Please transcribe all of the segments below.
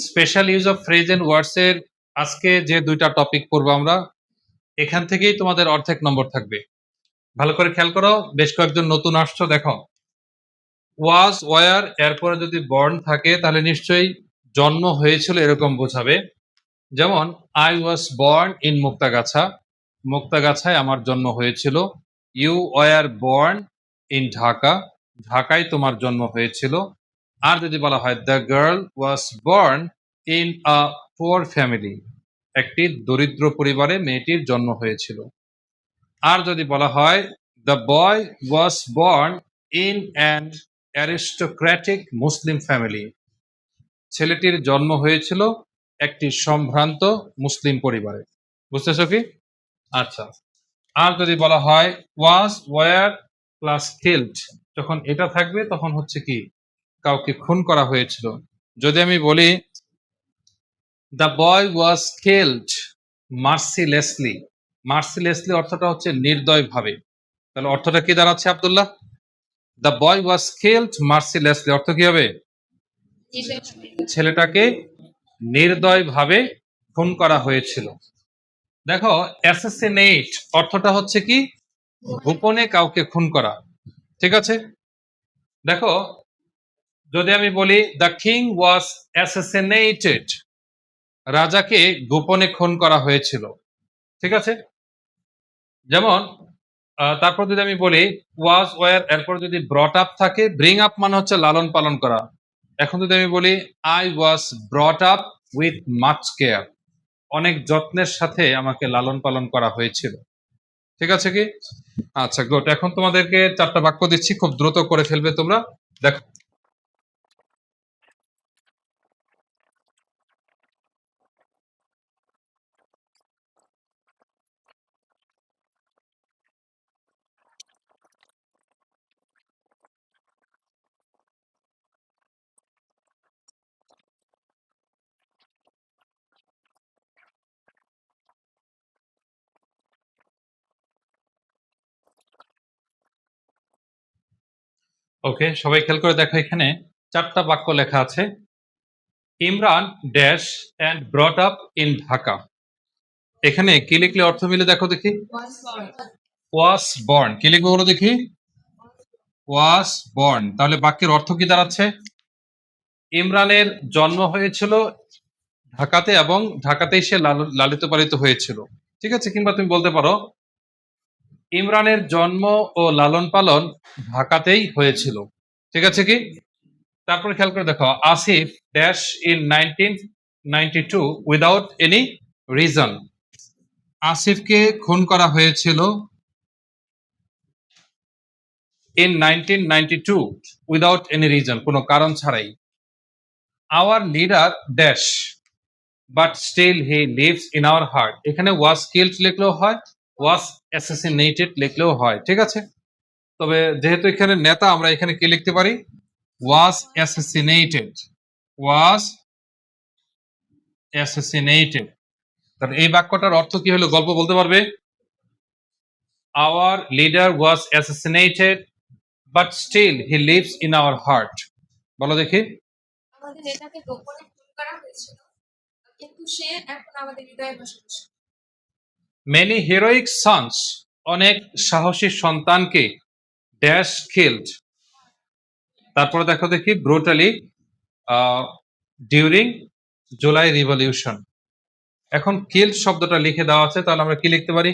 Special use of phrase and words এর আজকে যে দুইটা টপিক পড়বো আমরা, এখান থেকেই তোমাদের অর্ধেক নম্বর থাকবে। ভালো করে খেয়াল করো, বেশ কয়েকজন নতুন আসছো, দেখো ওয়াজ ওয়ার এরপরে যদি বর্ন থাকে তাহলে নিশ্চয়ই জন্ম হয়েছিল এরকম বোঝাবে। যেমন I was born in Muktagachha, মুক্তাগাছায় আমার জন্ম হয়েছিল। You were born in Dhaka, ঢাকায় তোমার জন্ম হয়েছিল। আর যদি বলা হয় the girl was born in a poor family, একটি দরিদ্র পরিবারে মেয়েটির জন্ম হয়েছিল। আর যদি বলা হয় the boy was born in an aristocratic Muslim family, ছেলেটির জন্ম হয়েছিল একটি সম্ভ্রান্ত মুসলিম পরিবারে। বুঝতেছো কি? আচ্ছা। আর যদি বলা হয় ওয়াজ ওয়ার প্লাস কিল্ড, যখন এটা থাকবে তখন হচ্ছে কি কাউকে খুন করা হয়েছিল। যদি আমি বলি the boy was killed mercilessly, mercilessly অর্থটা হচ্ছে নির্দয়ভাবে, তাহলে অর্থটা কি দাঁড়াচ্ছে Abdullah? The boy was killed mercilessly অর্থ কি হবে? ছেলেটাকে নির্দয়ভাবে খুন করা হয়েছিল। দেখো অ্যাসাসিনেট অর্থটা হচ্ছে কি গোপনে কাউকে খুন করা, ঠিক আছে? দেখো যদি আমি বলি দ্য কিং ওয়াজ অ্যাসাসিনেটেড, রাজাকে গোপনে খুন করা হয়েছিল, ঠিক আছে? যেমন তারপর যদি আমি বলি ওয়াজ ওয়ার এরপর যদি ব্রট আপ থাকে, ব্রিং আপ মানে হচ্ছে লালন পালন করা। এখন যদি আমি বলি I was brought up with much care, অনেক যত্নের সাথে আমাকে লালন পালন করা হয়েছিল, ঠিক আছে কি? আচ্ছা গুড। এখন তোমাদেরকে চারটা বাক্য দিচ্ছি, খুব দ্রুত করে ফেলবে তোমরা। দেখো ওকে, সবাই খেয়াল করে দেখো, এখানে চারটা বাক্য লেখা আছে। Imran dash and brought up in Dhaka, এখানে কি লিখলে অর্থ মিলে দেখো দেখি। ওয়াস বর্ন, কি লিখবো বলো দেখি? ওয়াস বর্ন, তাহলে বাক্যের অর্থ কি দাঁড়াচ্ছে? ইমরানের জন্ম হয়েছিল ঢাকাতে এবং ঢাকাতেই সে লালিত পালিত হয়েছিল, ঠিক আছে? কিংবা তুমি বলতে পারো ইমরানের জন্ম ও লালন পালন ঢাকাতেই হয়েছিল, ঠিক আছে কি? তারপরে খেয়াল করে দেখো Asif dash in 1992 without any reason, আসিফকে খুন করা হয়েছিল ইন 1992 উইদাউট এনি রিজন, কোনো কারণ ছাড়াই। Our leader dash but still he lives in our heart, এখানে ওয়াজ কিল্ড লিখলেও হয়, ওয়াজ অ্যাসাসিনেটেড লিখলেও হয়, ঠিক আছে? তবে যেহেতু এখানে নেতা, আমরা এখানে কি লিখতে পারি? Was assassinated, was assassinated. তাহলে এই বাক্যটার অর্থ কি হলো, গল্প বলতে পারবে? Our leader was assassinated but still he lives in our heart, বলো দেখি। আমাদের নেতাকে গোপনে খুন করা হয়েছিল, কিন্তু সে এখন আমাদের হৃদয়ে বসবাস করে। মেনি হিরোইক সন্স, অনেক সাহসী সন্তানকে ড্যাশ কিল্ড, তারপরে দেখো দেখি ব্রুটালি ডিউরিং জুলাই রিভলিউশন। এখন কিল্ড শব্দটা লিখে দেওয়া আছে, তাহলে আমরা কি লিখতে পারি?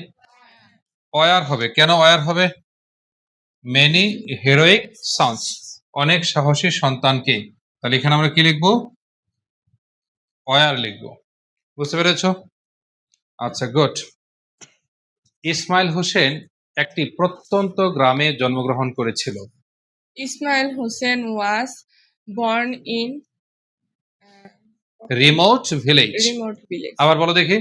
ওয়ার হবে। কেন ওয়ার হবে? মেনি হিরোইক সন্স, অনেক সাহসী সন্তানকে, তাহলে এখানে আমরা কি লিখবো? ওয়ার লিখবো। বুঝতে পেরেছো? আচ্ছা গুড। ইসমাইল হোসেন একটি প্রত্যন্ত গ্রামে জন্মগ্রহণ করেছিল। Ismail Hussain was born in remote village, remote village. আবার বলো দেখি।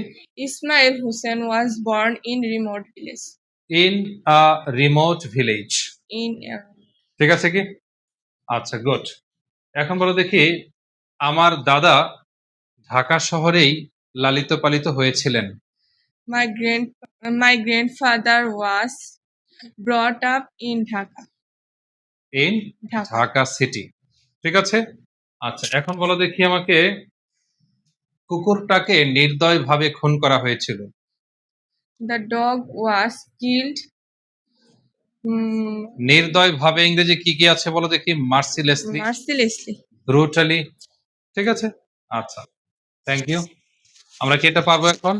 Ismail Hussain was born in remote village. In a remote village, In ঠিক আছে কি? আচ্ছা গুড। এখন বলো দেখি আমার দাদা ঢাকা শহরেই লালিত পালিত হয়েছিলেন। my grandfather was brought up in Dhaka. In Dhaka. Dhaka city, ঠিক আছে? আচ্ছা এখন বলো দেখি আমাকে কুকুরটাকে নির্দয়ভাবে খুন করা হয়েছিল। The dog was killed নির্দয়ভাবে ইংরেজি কি আছে বলো দেখি? Mercilessly, mercilessly. ব্রুটালি। ঠিক আছে, আচ্ছা, থ্যাংক ইউ। আমরা কি এটা পারবো এখন?